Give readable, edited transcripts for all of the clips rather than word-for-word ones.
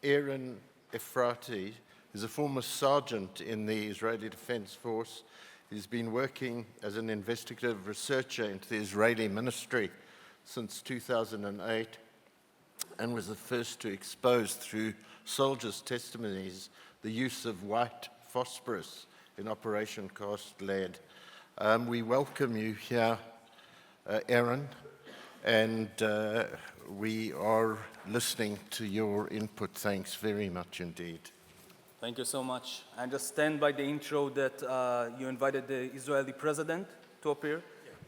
Eran Efrati is a former sergeant in the Israeli Defense Force. He's been working as an investigative researcher into the Israeli ministry since 2008 and was the first to expose through soldiers' testimonies the use of white phosphorus in Operation Cast Lead. We welcome you here, Eran, and we are listening to your input. Thanks very much indeed. Thank you so much. I understand by the intro that you invited the Israeli president to appear.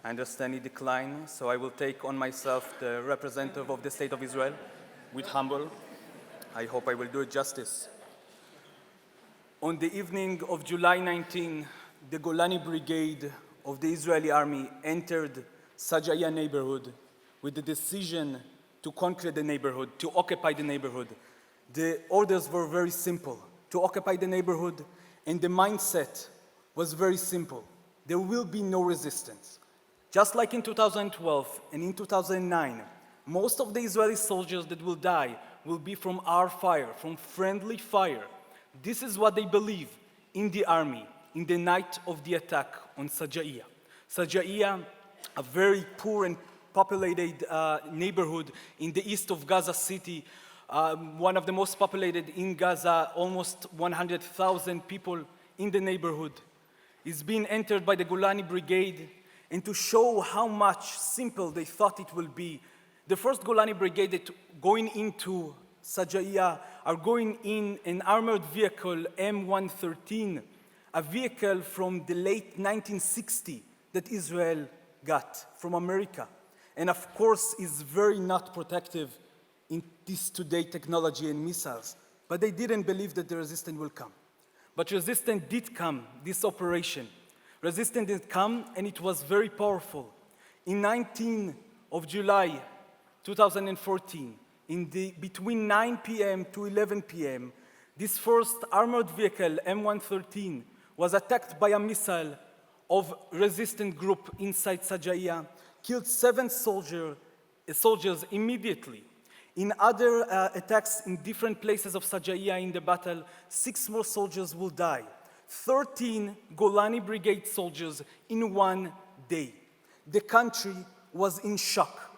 I understand he declined, so I will take on myself the representative of the State of Israel with humble. I hope I will do it justice. On the evening of July 19, the Golani Brigade of the Israeli Army entered Sajaya neighborhood with the decision to conquer the neighborhood, to occupy the neighborhood. The orders were very simple: to occupy the neighborhood, and the mindset was very simple. There will be no resistance. Just like in 2012 and in 2009, most of the Israeli soldiers that will die will be from our fire, from friendly fire. This is what they believe in the army in the night of the attack on Sajaya. Sajaya, a very poor and populated neighborhood in the east of Gaza City, one of the most populated in Gaza, almost 100,000 people in the neighborhood, is being entered by the Golani Brigade. And to show how much simple they thought it will be, the first Golani Brigade that going into Sajaya are going in an armored vehicle, M113, a vehicle from the late 1960s that Israel got from America. And of course is very not protective in this today technology and missiles. But they didn't believe that the resistance will come. But resistance did come, this operation. Resistance did come, and it was very powerful. In 19 of July 2014, between 9 p.m. to 11 p.m., this first armored vehicle, M113, was attacked by a missile of resistant group inside Sajaya, killed 7 soldiers immediately. In other attacks in different places of Sajaya in the battle, 6 more soldiers will die. 13 Golani Brigade soldiers in one day. The country was in shock.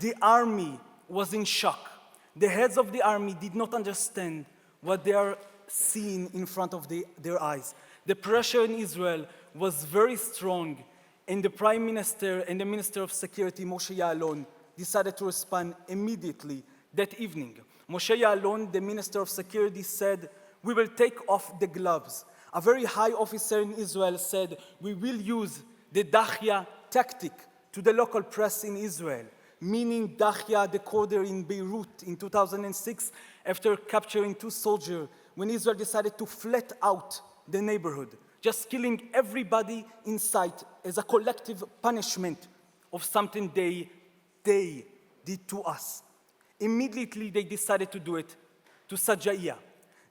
The army was in shock. The heads of the army did not understand what they are seeing in front of their eyes. The pressure in Israel was very strong, and the Prime Minister and the Minister of Security, Moshe Ya'alon, decided to respond immediately that evening. Moshe Ya'alon, the Minister of Security, said, "We will take off the gloves." A very high officer in Israel said, "We will use the Dahya tactic to the local press in Israel," meaning Dahya, the corridor in Beirut in 2006, after capturing 2 soldiers, when Israel decided to flat out the neighborhood, just killing everybody in sight as a collective punishment of something they did to us. Immediately, they decided to do it to Sajaya.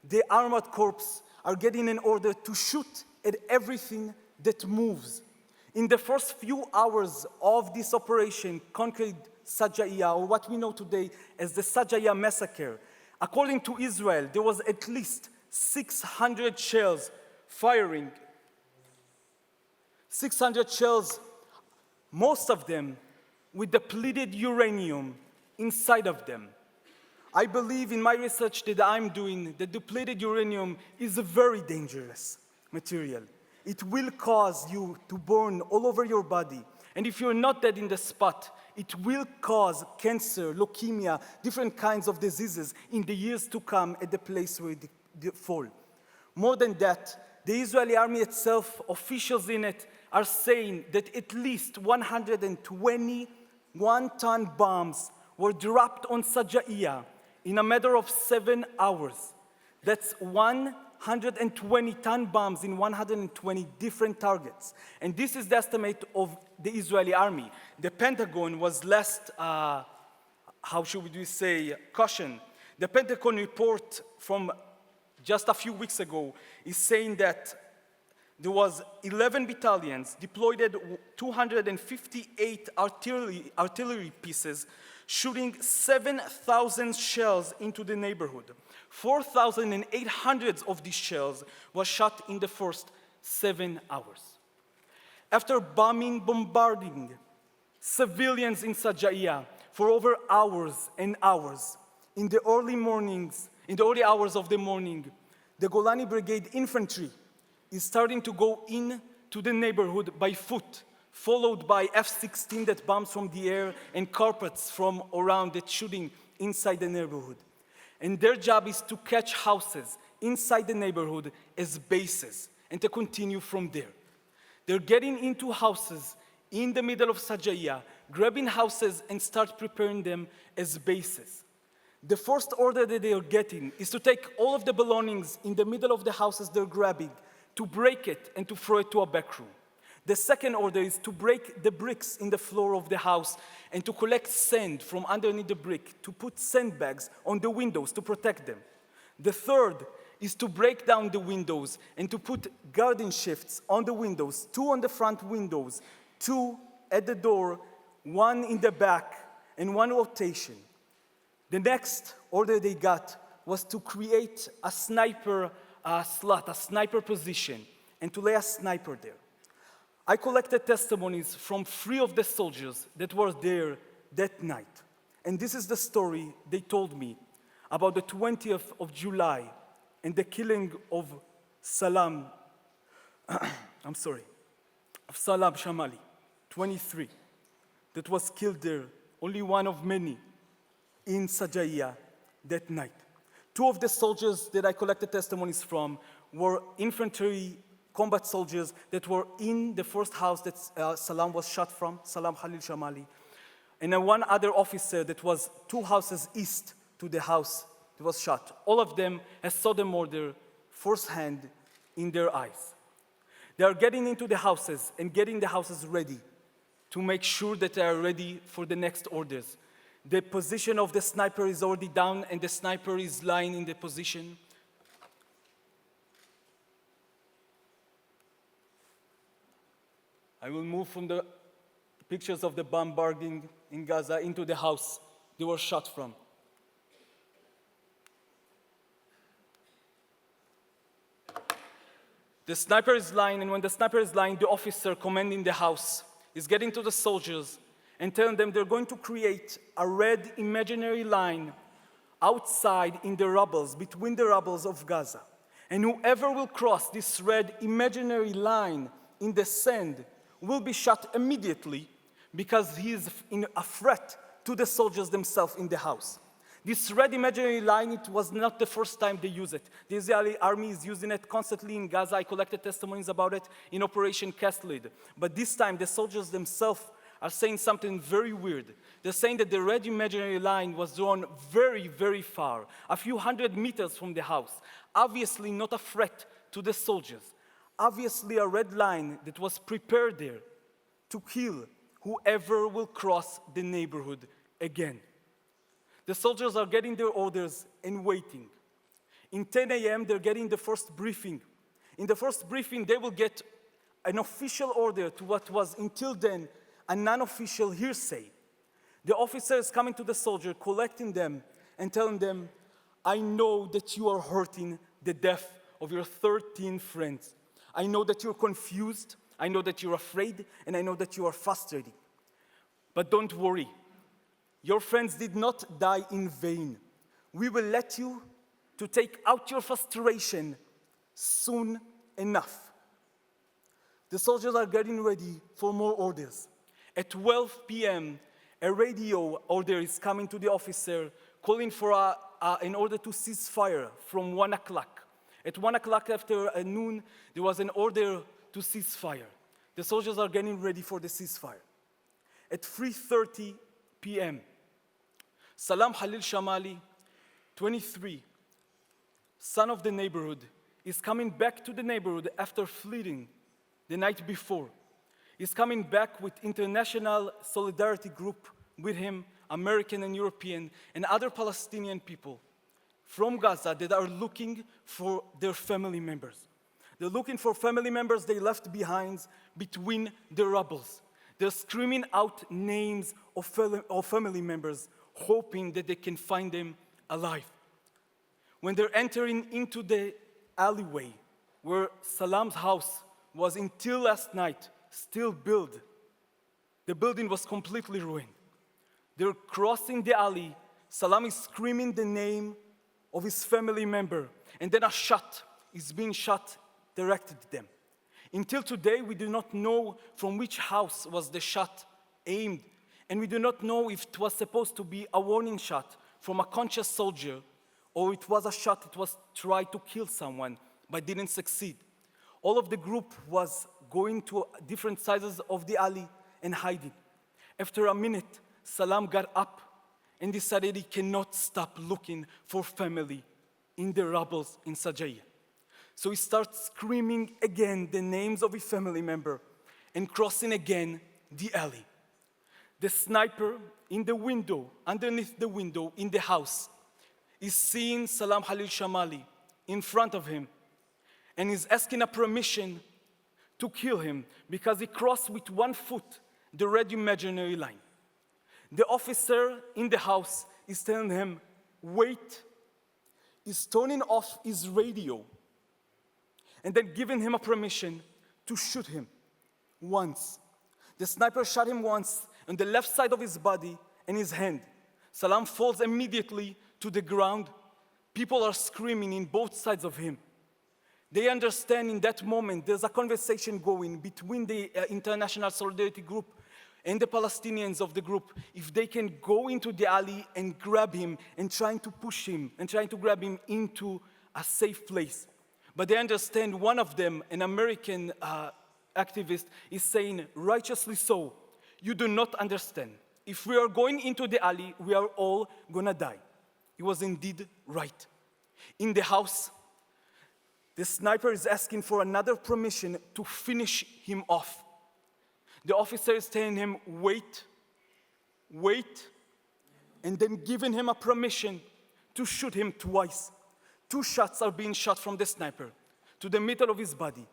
The armored corps are getting an order to shoot at everything that moves. In the first few hours of this operation, conquered Sajaya, or what we know today as the Sajaya massacre, according to Israel, there was at least 600 shells firing. 600 shells, most of them with depleted uranium inside of them. I believe in my research that I'm doing that depleted uranium is a very dangerous material. It will cause you to burn all over your body. And if you're not dead in the spot, it will cause cancer, leukemia, different kinds of diseases in the years to come at the place where they fall. More than that, the Israeli army itself, officials in it, are saying that at least 120 one-ton bombs were dropped on Sajaya in a matter of 7 hours. That's 120-ton bombs in 120 different targets. And this is the estimate of the Israeli army. The Pentagon was last, caution. The Pentagon report from just a few weeks ago is saying that there was 11 battalions deployed at 258 artillery pieces, shooting 7,000 shells into the neighborhood. 4,800 of these shells were shot in the first 7 hours. After bombarding civilians in Sajaiya for over hours and hours, in the early hours of the morning, the Golani Brigade infantry is starting to go into the neighborhood by foot, followed by F-16 that bombs from the air and carpets from around that shooting inside the neighborhood. And their job is to catch houses inside the neighborhood as bases and to continue from there. They're getting into houses in the middle of Sajaiya, grabbing houses and start preparing them as bases. The first order that they are getting is to take all of the belongings in the middle of the houses they're grabbing, to break it and to throw it to a back room. The second order is to break the bricks in the floor of the house and to collect sand from underneath the brick, to put sandbags on the windows to protect them. The third is to break down the windows and to put guarding shifts on the windows, 2 on the front windows, 2 at the door, 1 in the back, and 1 rotation. The next order they got was to create a sniper slot, a sniper position, and to lay a sniper there. I collected testimonies from 3 of the soldiers that were there that night. And this is the story they told me about the 20th of July and the killing of Salem Shamaly, 23, that was killed there, only one of many, in Sajaiya that night. 2 of the soldiers that I collected testimonies from were infantry combat soldiers that were in the first house that Salem was shot from, Salem Shamaly, and then 1 other officer that was 2 houses east to the house that was shot. All of them has saw the murder firsthand in their eyes. They are getting into the houses and getting the houses ready to make sure that they are ready for the next orders. The position of the sniper is already down and the sniper is lying in the position. I will move from the pictures of the bombarding in Gaza into the house they were shot from. The sniper is lying, and when the sniper is lying, the officer commanding the house is getting to the soldiers and telling them they're going to create a red imaginary line outside in the rubbles, between the rubbles of Gaza. And whoever will cross this red imaginary line in the sand will be shot immediately because he is a threat to the soldiers themselves in the house. This red imaginary line, it was not the first time they use it. The Israeli army is using it constantly in Gaza. I collected testimonies about it in Operation Castlid. But this time, the soldiers themselves are saying something very weird. They're saying that the red imaginary line was drawn very, very far, a few hundred meters from the house. Obviously not a threat to the soldiers. Obviously a red line that was prepared there to kill whoever will cross the neighborhood again. The soldiers are getting their orders and waiting. In 10 a.m., they're getting the first briefing. In the first briefing, they will get an official order to what was until then a non-official hearsay. The officer is coming to the soldier, collecting them and telling them, I know that you are hurting the death of your 13 friends. I know that you're confused, I know that you're afraid, and I know that you are frustrated. But don't worry. Your friends did not die in vain. We will let you to take out your frustration soon enough. The soldiers are getting ready for more orders. At 12 p.m., a radio order is coming to the officer calling for an order to cease fire from 1 o'clock. At 1 o'clock after noon, there was an order to cease fire. The soldiers are getting ready for the ceasefire. At 3:30 p.m., Salem Shamaly, 23, son of the neighborhood, is coming back to the neighborhood after fleeing the night before. He's coming back with international solidarity group with him, American and European, and other Palestinian people from Gaza that are looking for their family members. They're looking for family members they left behind between the rubbles. They're screaming out names of family members, hoping that they can find them alive. When they're entering into the alleyway where Salam's house was until last night still built, the building was completely ruined. They're crossing the alley. Salam is screaming the name of his family member, and then a shot is being shot directed at them. Until today, we do not know from which house was the shot aimed, and we do not know if it was supposed to be a warning shot from a conscious soldier, or it was a shot that was tried to kill someone but didn't succeed. All of the group was going to different sizes of the alley and hiding. After a minute, Salam got up and decided he cannot stop looking for family in the rubble in Sajaya. So he starts screaming again the names of his family member and crossing again the alley. The sniper in the window, underneath the window in the house, is seeing Salem Shamaly in front of him and is asking a permission to kill him because he crossed with 1 foot the red imaginary line. The officer in the house is telling him, wait, is turning off his radio and then giving him a permission to shoot him once. The sniper shot him once on the left side of his body and his hand. Salam falls immediately to the ground. People are screaming in both sides of him. They understand in that moment there's a conversation going between the International Solidarity Group and the Palestinians of the group, if they can go into the alley and grab him and trying to push him and trying to grab him into a safe place. But they understand one of them, an American activist, is saying, righteously so, you do not understand. If we are going into the alley, we are all gonna die. He was indeed right. In the house, the sniper is asking for another permission to finish him off. The officer is telling him, wait, wait, and then giving him a permission to shoot him twice. 2 shots are being shot from the sniper to the middle of his body,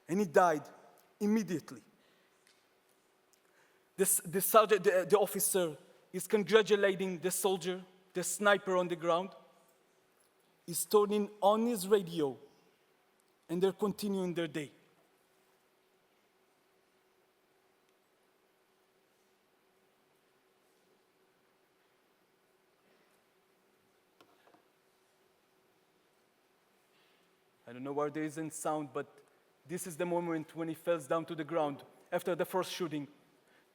and he died immediately. The officer is congratulating the soldier, the sniper on the ground. He's turning on his radio, and they're continuing their day. I don't know why there isn't sound, but this is the moment when he falls down to the ground after the first shooting.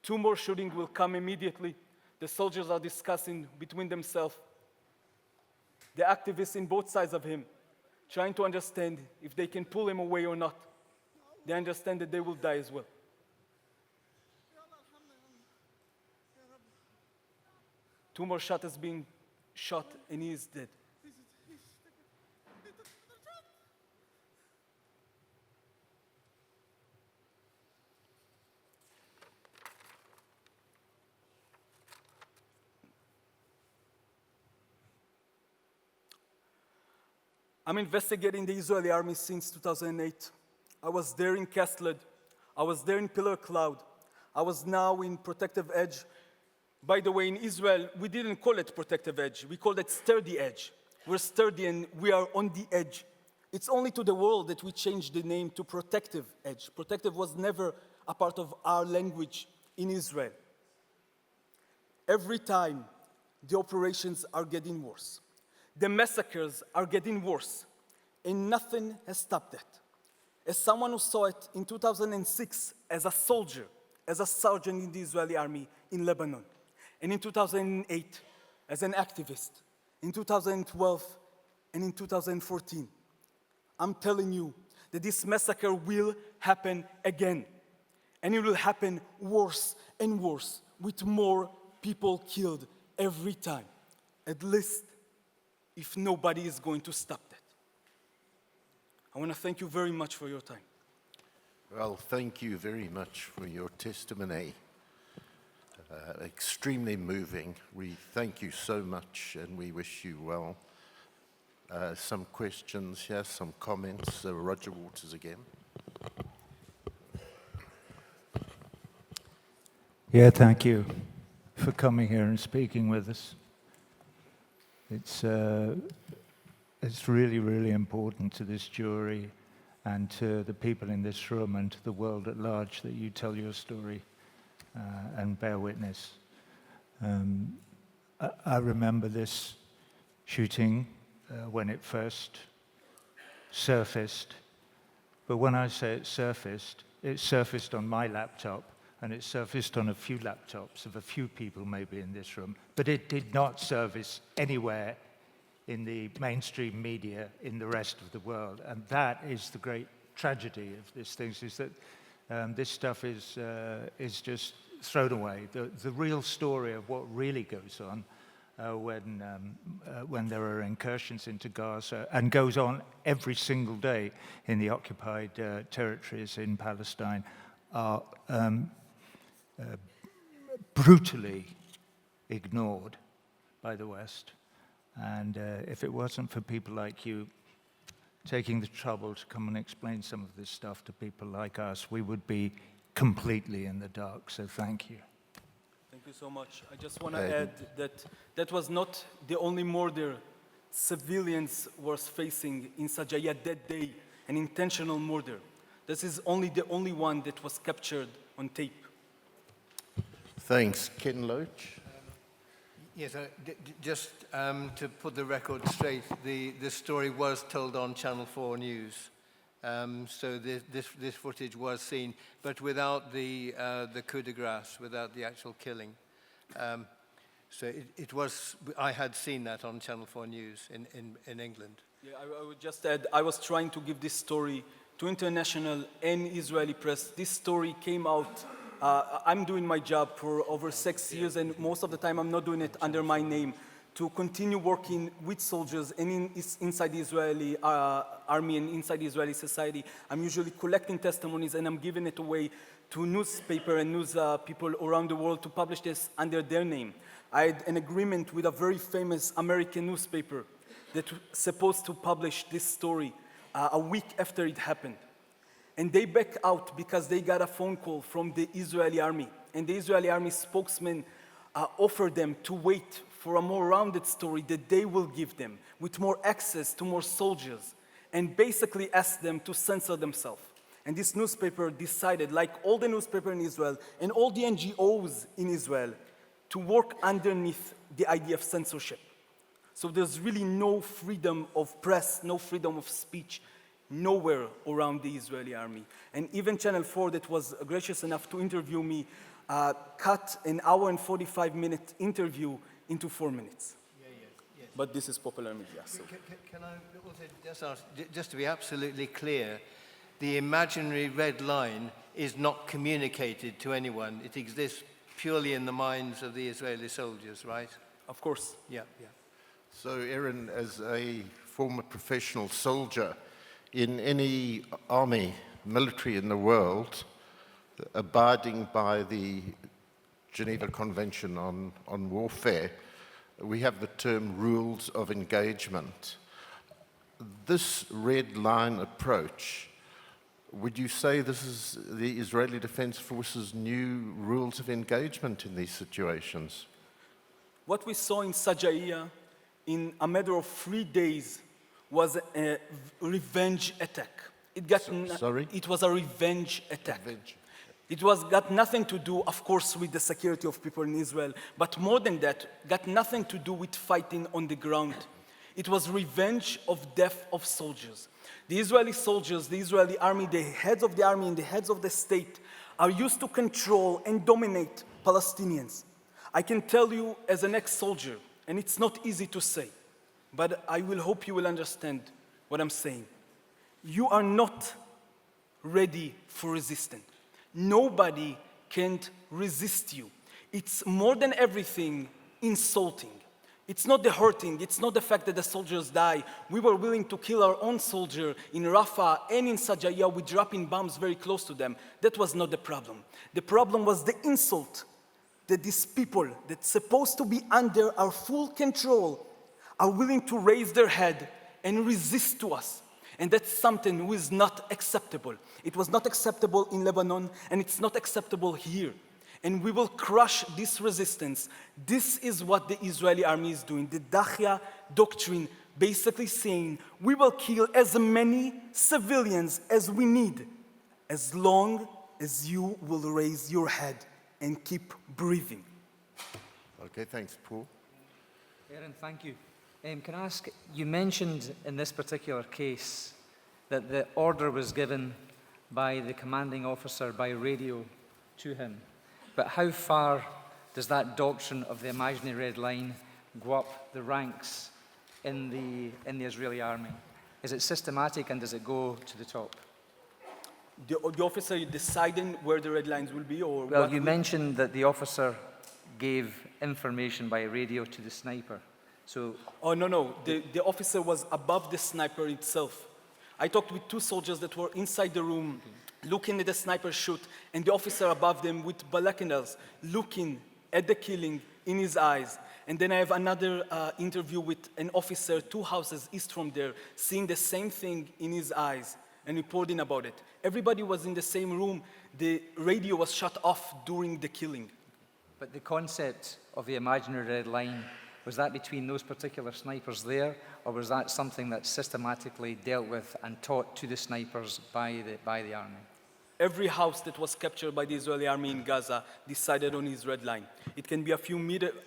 2 more shootings will come immediately. The soldiers are discussing between themselves. The activists in both sides of him, trying to understand if they can pull him away or not. They understand that they will die as well. Two more shots has been shot and he is dead. I'm investigating the Israeli army since 2008. I was there in Castled. I was there in Pillar Cloud. I was now in Protective Edge. By the way, in Israel, we didn't call it Protective Edge. We called it Sturdy Edge. We're sturdy and we are on the edge. It's only to the world that we changed the name to Protective Edge. Protective was never a part of our language in Israel. Every time, the operations are getting worse. The massacres are getting worse, and nothing has stopped that. As someone who saw it in 2006 as a soldier, as a sergeant in the Israeli army in Lebanon, and in 2008 as an activist, in 2012 and in 2014, I'm telling you that this massacre will happen again, and it will happen worse and worse, with more people killed every time, at least if nobody is going to stop that. I want to thank you very much for your time. Well, thank you very much for your testimony. Extremely moving. We thank you so much and we wish you well. Some questions here, some comments. Roger Waters again. Yeah, thank you for coming here and speaking with us. It's it's really, really important to this jury and to the people in this room and to the world at large that you tell your story and bear witness. I remember this shooting when it first surfaced, but when I say it surfaced on my laptop, and it surfaced on a few laptops of a few people maybe in this room, but it did not surface anywhere in the mainstream media in the rest of the world. And that is the great tragedy of this thing, is that this stuff is just thrown away. The real story of what really goes on when there are incursions into Gaza, and goes on every single day in the occupied territories in Palestine, are brutally ignored by the West. And if it wasn't for people like you taking the trouble to come and explain some of this stuff to people like us, we would be completely in the dark. So thank you. Thank you so much. I just want to add that that was not the only murder civilians were facing in Sajaya that day, an intentional murder. This is only the only one that was captured on tape. Thanks. Ken Loach? Yes, just to put the record straight, the story was told on Channel 4 News. So this footage was seen, but without the coup de grace, without the actual killing. So it was, I had seen that on Channel 4 News in England. Yeah, I would just add, I was trying to give this story to international and Israeli press. This story came out, I'm doing my job for over 6 years, and most of the time I'm not doing it under my name, to continue working with soldiers and inside the Israeli army and inside the Israeli society. I'm usually collecting testimonies and I'm giving it away to newspaper and news people around the world to publish this under their name. I had an agreement with a very famous American newspaper that was supposed to publish this story a week after it happened. And they backed out because they got a phone call from the Israeli army. And the Israeli army spokesman offered them to wait for a more rounded story that they will give them, with more access to more soldiers, and basically asked them to censor themselves. And this newspaper decided, like all the newspapers in Israel and all the NGOs in Israel, to work underneath the idea of censorship. So there's really no freedom of press, no freedom of speech, nowhere around the Israeli army. And even Channel 4, that was gracious enough to interview me, cut an hour and 45-minute interview into 4 minutes. Yes. But this is popular media. So. Can I also just ask, just to be absolutely clear, the imaginary red line is not communicated to anyone. It exists purely in the minds of the Israeli soldiers, right? Of course. Yeah. So, Eran, as a former professional soldier, in any army, military in the world, abiding by the Geneva Convention on Warfare, we have the term rules of engagement. This red line approach, would you say this is the Israeli Defense Forces' new rules of engagement in these situations? What we saw in Sajaya in a matter of 3 days was a revenge attack. Sorry? It was a revenge attack. Revenge. It got nothing to do, of course, with the security of people in Israel, but more than that, got nothing to do with fighting on the ground. It was revenge of death of soldiers. The Israeli soldiers, the Israeli army, the heads of the army and the heads of the state are used to control and dominate Palestinians. I can tell you as an ex-soldier, and it's not easy to say, but I will hope you will understand what I'm saying. You are not ready for resistance. Nobody can resist you. It's more than everything insulting. It's not the hurting, it's not the fact that the soldiers die. We were willing to kill our own soldier in Rafah and in Sajaya with dropping bombs very close to them. That was not the problem. The problem was the insult that these people that's supposed to be under our full control are willing to raise their head and resist to us. And that's something which is not acceptable. It was not acceptable in Lebanon, and it's not acceptable here. And we will crush this resistance. This is what the Israeli army is doing. The Dahya doctrine basically saying, we will kill as many civilians as we need, as long as you will raise your head and keep breathing. Okay, thanks, Paul. Eran, thank you. Can I ask, you mentioned in this particular case that the order was given by the commanding officer by radio to him, but how far does that doctrine of the imaginary red line go up the ranks in the Israeli army? Is it systematic and does it go to the top? The officer deciding where the red lines will be, or Well, what you will- mentioned that the officer gave information by radio to the sniper. So, Oh, no. The officer was above the sniper itself. I talked with two soldiers that were inside the room, looking at the sniper shoot, and the officer above them with binoculars, looking at the killing in his eyes. And then I have another interview with an officer 2 houses east from there, seeing the same thing in his eyes and reporting about it. Everybody was in the same room. The radio was shut off during the killing. but the concept of the imaginary red line, was that between those particular snipers there, or was that something that's systematically dealt with and taught to the snipers by the army? Every house that was captured by the Israeli army in Gaza decided on his red line. It can be a few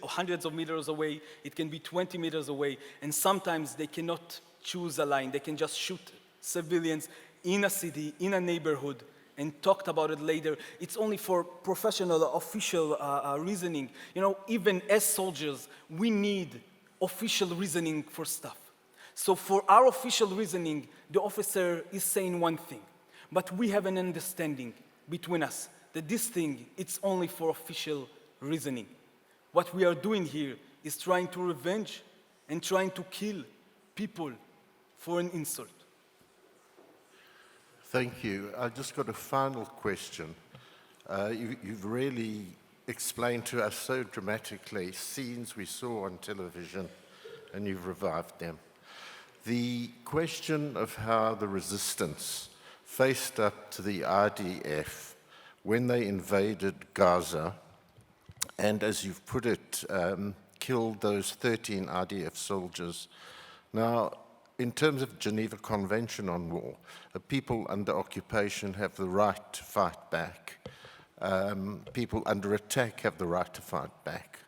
hundreds of meters away, it can be 20 meters away, and sometimes they cannot choose a line. They can just shoot civilians in a city, in a neighborhood, and talked about it later. It's only for professional, official reasoning. You know, even as soldiers, we need official reasoning for stuff. So for our official reasoning, the officer is saying one thing. But we have an understanding between us that this thing, it's only for official reasoning. What we are doing here is trying to revenge and trying to kill people for an insult. Thank you. I just got a final question. You've really explained to us so dramatically scenes we saw on television, and you've revived them. The question of how the resistance faced up to the IDF when they invaded Gaza, and as you've put it, killed those 13 IDF soldiers. Now, in terms of Geneva Convention on War, people under occupation have the right to fight back. People under attack have the right to fight back.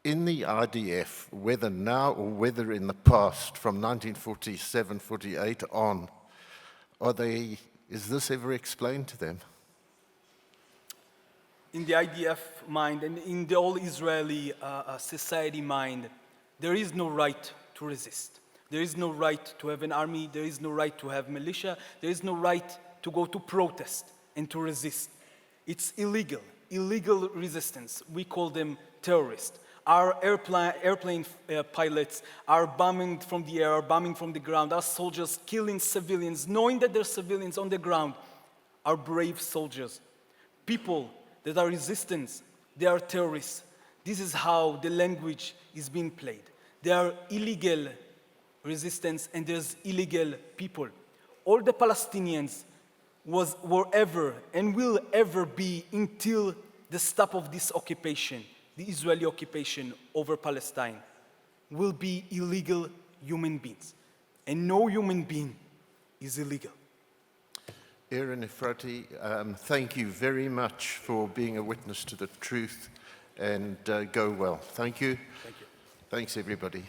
In the IDF, whether now or whether in the past, from 1947, 48 on, is this ever explained to them? In the IDF mind and in the all Israeli society mind, there is no right to resist. There is no right to have an army. There is no right to have militia. There is no right to go to protest and to resist. It's illegal resistance. We call them terrorists. Our airplane pilots are bombing from the air, are bombing from the ground. Our soldiers killing civilians, knowing that they're civilians on the ground, are brave soldiers. People that are resistance, they are terrorists. This is how the language is being played. There are illegal resistance and there's illegal people. All the Palestinians were ever and will ever be until the stop of this occupation, the Israeli occupation over Palestine, will be illegal human beings. And no human being is illegal. Eran Efrati, thank you very much for being a witness to the truth, and go well. Thank you. Thank you. Thanks, everybody.